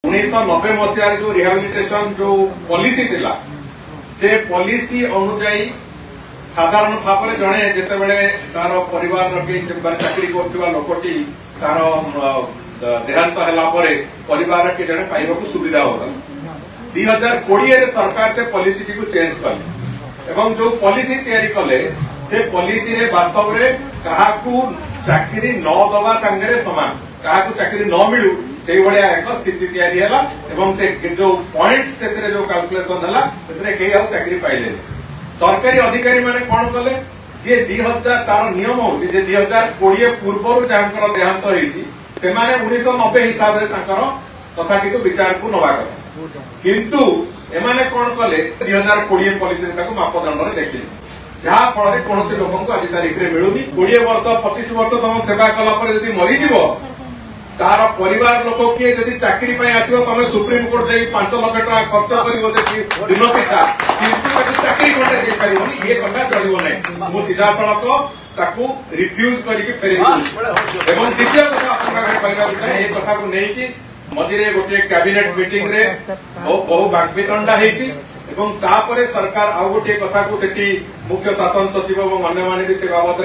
1990 मसीह जो रिहाबिलिटेशन जो पॉलिसी थिला से पॉलिसी अनुजाई साधारण भाव में जड़े जिते तार परिवार चाकरी कर लोकटी तार देहांत है परिवार के जड़े पाइबा सुविधा होता 2020 सरकार से पॉलिसी टी चेंज कले एवं जो पॉलिसी तैयारी कले से पॉलिसी रे वास्तव में क्या चाकरी न दवा सांगे समान क्या चाकरी न मिलू से भाया एक स्थिति तैयारी है एवं से जो पॉइंट्स से जो कैलकुलेशन है कई चाकरी पाइले सरकारी अधिकारी माने कौन कले जे 2000 तार नियम हो 2020 पूर्व जहां देहांत होती 1990 हिसाब से कथाटी को विचार को नवा कथा किंतु एमाने कौन कले 2020 पॉलिसी मापदंड देखिले जहाँ फल कौन लोक आज तारीख में मिलूनी 20 वर्ष 25 वर्ष तुम सेवा कलापर मरीज तार परिवार लोक किए जब चाकरी आसो तुम सुप्रीम कोर्ट जाए 5 लाख टका खर्च कर दिन पिछा चाकरी खंडे पार ये कथा चलो ना मुझे सीधा सड़क रिफ्यूज करके फेर द्वितीय कथा ये कथा को लेकिन मझे गोटे कैबिनेट मीटिंग रे बहु बाग्वितंडा तापर सरकार आउ गोटे कथा को सेठी मुख्य शासन सचिव और अन्य भी से बाबद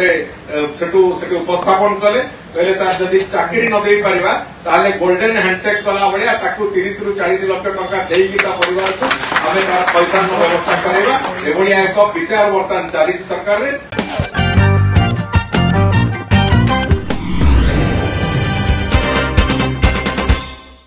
उपस्थापन कले कहले सर जदि चाकरी न दे पारिबा ताले गोल्डन हैंडसेक कला बड़िया 30 रु 40 लाख टका देकी परिवार को आमे पैसा व्यवस्था करवा एभलिया एक विचार वर्तमान चली सरकार रे।